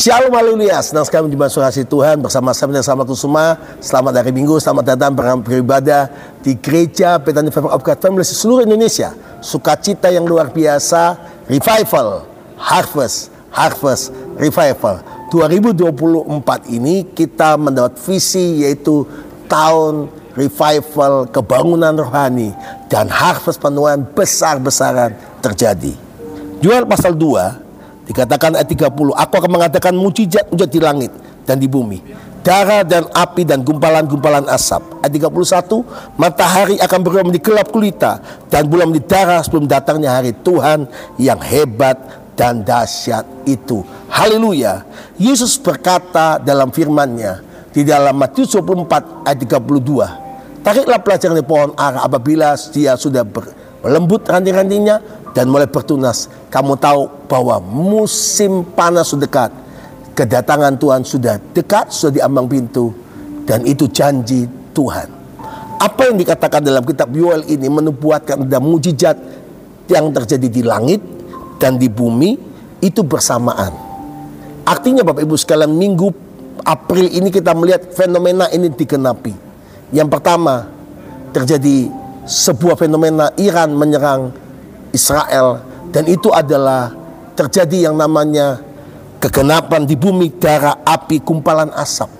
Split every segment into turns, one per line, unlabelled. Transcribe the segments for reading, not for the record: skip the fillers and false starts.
Shalom, haleluya. Senang sekali menjumpai kasih Tuhan bersama-sama dan selamat semua. Selamat hari Minggu, selamat datang beribadah di Gereja Bethany Family of God Family seluruh Indonesia. Sukacita yang luar biasa, revival, harvest, revival. 2024 ini kita mendapat visi yaitu tahun revival, kebangunan rohani dan harvest penuaian besar-besaran terjadi. Yoel pasal 2 dikatakan ayat 30, aku akan mengadakan mujizat di langit dan di bumi, darah dan api dan gumpalan-gumpalan asap. Ayat 31, matahari akan berubah menjadi gelap gulita dan bulan menjadi darah sebelum datangnya hari Tuhan yang hebat dan dahsyat itu. Haleluya. Yesus berkata dalam firman-Nya di dalam Matius 24 ayat 32, tariklah pelajaran dari pohon ara apabila dia sudah melembut ranting-rantingnya dan mulai bertunas. Kamu tahu bahwa musim panas sudah dekat, kedatangan Tuhan sudah dekat, sudah di ambang pintu, dan itu janji Tuhan. Apa yang dikatakan dalam kitab Yoel ini menubuatkan ada mujizat yang terjadi di langit dan di bumi itu bersamaan. Artinya Bapak Ibu sekalian, minggu April ini kita melihat fenomena ini digenapi. Yang pertama, terjadi sebuah fenomena Iran menyerang Israel, dan itu adalah terjadi yang namanya kegenapan di bumi, darah, api, gumpalan asap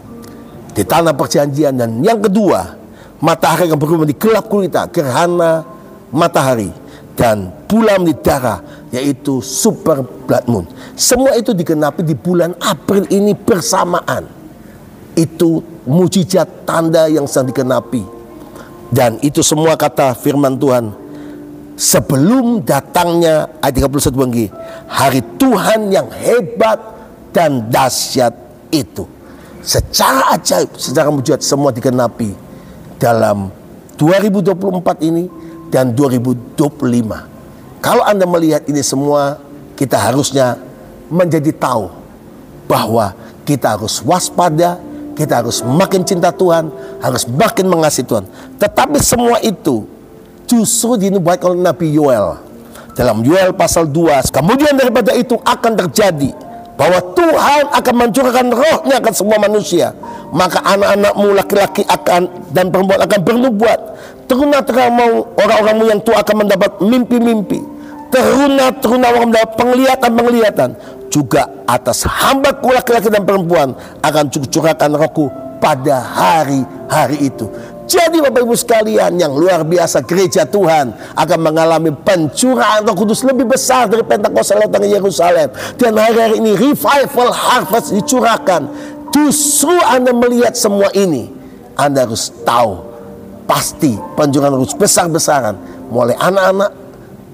di tanah perjanjian. Dan yang kedua, matahari akan berubah menjadi gelap gulita, gerhana matahari, dan bulan menjadi darah, yaitu super blood moon. Semua itu digenapi di bulan April ini bersamaan. Itu mujizat tanda yang sedang digenapi. Dan itu semua kata firman Tuhan sebelum datangnya ayat 31 lagi, hari Tuhan yang hebat dan dahsyat itu. Secara ajaib, secara mujizat semua digenapi dalam 2024 ini dan 2025. Kalau Anda melihat ini semua, kita harusnya menjadi tahu bahwa kita harus waspada, kita harus makin cinta Tuhan, harus makin mengasihi Tuhan. Tetapi semua itu justru dinubuatkan oleh Nabi Yoel dalam Yoel pasal 2. Kemudian daripada itu akan terjadi bahwa Tuhan akan mencurahkan rohnya akan semua manusia, maka anak-anakmu laki-laki akan dan perempuan akan bernubuat, teruna-terunamu orang-orangmu yang tua akan mendapat mimpi-mimpi, teruna-teruna orang mendapat penglihatan-penglihatan. Juga atas hambaku laki-laki dan perempuan akan curahkan rohku pada hari-hari itu. Jadi Bapak Ibu sekalian yang luar biasa, gereja Tuhan akan mengalami pencurahan Roh Kudus lebih besar dari Pentakosta datang ke Yerusalem. Dan hari-hari ini revival harvest dicurahkan. Justru Anda melihat semua ini, Anda harus tahu pasti pencurahan Roh Kudus besar-besaran, mulai anak-anak,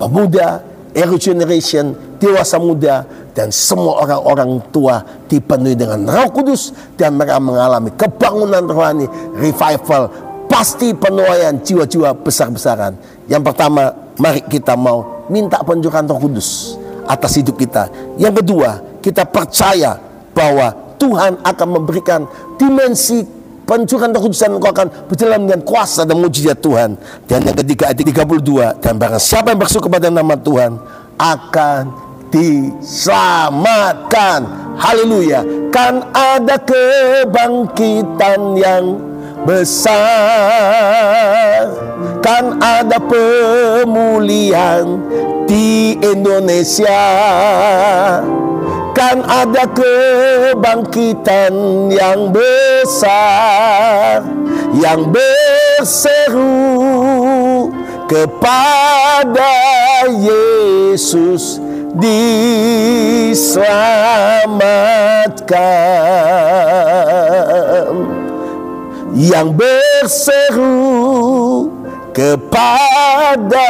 pemuda, early generation, dewasa muda, dan semua orang-orang tua dipenuhi dengan Roh Kudus dan mereka mengalami kebangunan rohani, revival, pasti penuaian jiwa-jiwa besar-besaran. Yang pertama, mari kita mau minta pencurahan Roh Kudus atas hidup kita. Yang kedua, kita percaya bahwa Tuhan akan memberikan dimensi pencurahan Roh Kudus dan engkau akan berjalan dengan kuasa dan mujizat Tuhan. Dan yang ketiga, ayat 32, dan barang siapa yang bersyukur kepada nama Tuhan akan diselamatkan. Haleluya. Kan ada kebangkitan yang besar, kan ada pemulihan di Indonesia, kan ada kebangkitan yang besar yang berseru kepada Yesus diselamatkan, yang berseru kepada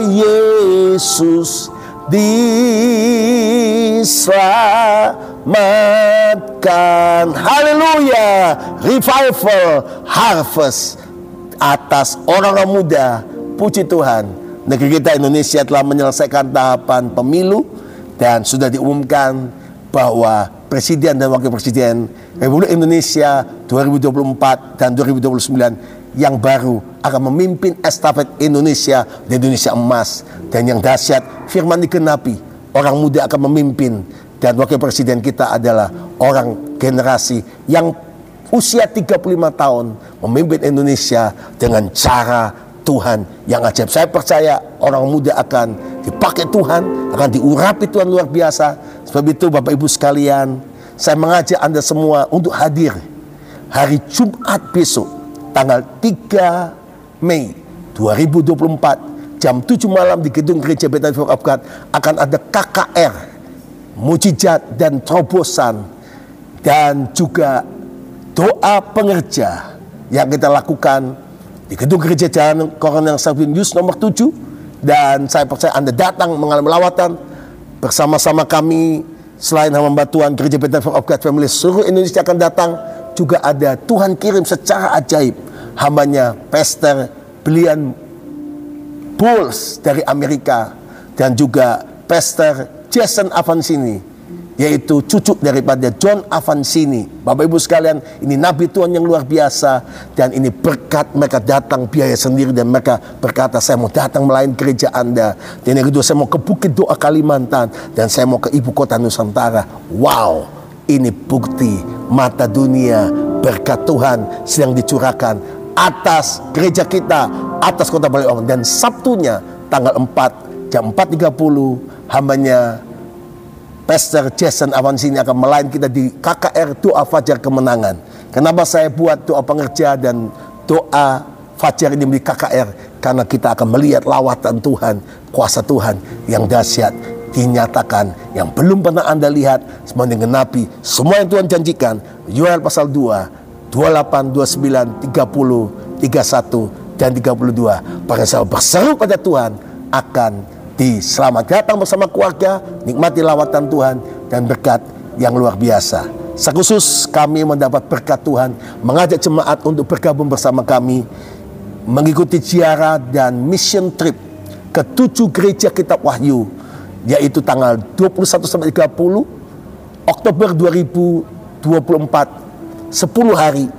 Yesus diselamatkan. Haleluya. Revival, harvest atas orang-orang muda. Puji Tuhan, negeri kita Indonesia telah menyelesaikan tahapan pemilu dan sudah diumumkan bahwa Presiden dan Wakil Presiden Republik Indonesia 2024 dan 2029 yang baru akan memimpin estafet Indonesia di Indonesia Emas. Dan yang dahsyat, firman digenapi, orang muda akan memimpin dan wakil presiden kita adalah orang generasi yang usia 35 tahun memimpin Indonesia dengan cara Tuhan yang ajaib. Saya percaya orang muda akan dipakai Tuhan, akan diurapi Tuhan luar biasa. Sebab itu Bapak Ibu sekalian, saya mengajak Anda semua untuk hadir hari Jumat besok, tanggal 3 Mei 2024, jam 7 malam di gedung Gereja Bethany Family of God. Akan ada KKR, mujizat dan terobosan, dan juga doa pengerja yang kita lakukan di gedung Gereja Jalan Kolonel Salvin Yus nomor 7. Dan saya percaya Anda datang mengalami lawatan bersama-sama kami. Selain hamba Tuhan Gereja Bethany Family of God Family seluruh Indonesia akan datang, juga ada Tuhan kirim secara ajaib hambanya Pastor Brian Bowles dari Amerika, dan juga Pastor Jason Avancini, yaitu cucu daripada John Avancini. Bapak Ibu sekalian, ini nabi Tuhan yang luar biasa, dan ini berkat mereka datang biaya sendiri, dan mereka berkata, saya mau datang melayani gereja Anda. Dan yang kedua, saya mau ke Bukit Doa Kalimantan, dan saya mau ke ibu kota Nusantara. Wow, ini bukti mata dunia berkat Tuhan sedang dicurahkan atas gereja kita, atas kota Baleong. Dan Sabtunya tanggal 4 jam 4.30 hambanya Pastor Jason Avancini akan melayani kita di KKR Doa Fajar Kemenangan. Kenapa saya buat doa pengerja dan doa Fajar ini di KKR? Karena kita akan melihat lawatan Tuhan, kuasa Tuhan yang dahsyat dinyatakan, yang belum pernah Anda lihat, semua digenapi semua yang Tuhan janjikan. Yoel pasal 2, 28, 29, 30, 31, dan 32. Para sahabat berseru pada Tuhan akan diselamat. Datang bersama keluarga, nikmati lawatan Tuhan dan berkat yang luar biasa. Sekhusus kami mendapat berkat Tuhan, mengajak jemaat untuk bergabung bersama kami mengikuti ziarah dan mission trip ke 7 gereja Kitab Wahyu, yaitu tanggal 21 sampai 30 Oktober 2024, 10 hari,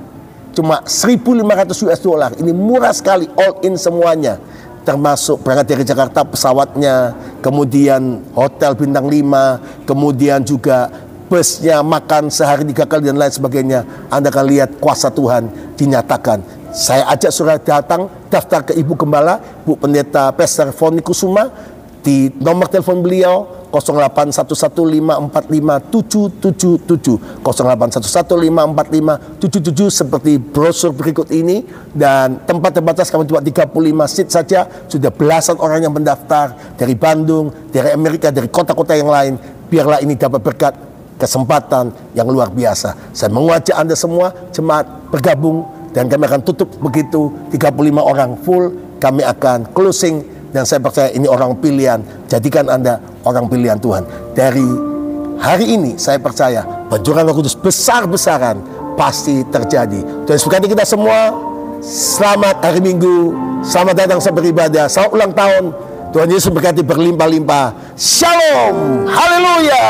cuma 1.500 US dollar. Ini murah sekali, all in semuanya, termasuk berangkat dari Jakarta pesawatnya, kemudian hotel bintang 5, kemudian juga busnya, makan sehari 3 kali dan lain sebagainya. Anda akan lihat kuasa Tuhan dinyatakan. Saya ajak saudara datang, daftar ke Ibu Gembala, Bu Pendeta Pastor Foni Kusuma, di nomor telepon beliau 0811545777, 0811545777, seperti brosur berikut ini. Dan tempat terbatas, kami cuma 35 seat saja. Sudah belasan orang yang mendaftar dari Bandung, dari Amerika, dari kota-kota yang lain. Biarlah ini dapat berkat, kesempatan yang luar biasa. Saya mengajak Anda semua jemaat bergabung, dan kami akan tutup begitu 35 orang full. Kami akan closing. Dan saya percaya ini orang pilihan. Jadikan Anda orang pilihan Tuhan. Dari hari ini saya percaya pencurahan Roh Kudus besar-besaran pasti terjadi. Tuhan berkati kita semua. Selamat hari Minggu, selamat datang sampai beribadah, selamat ulang tahun. Tuhan Yesus berkati berlimpah-limpah. Shalom, haleluya.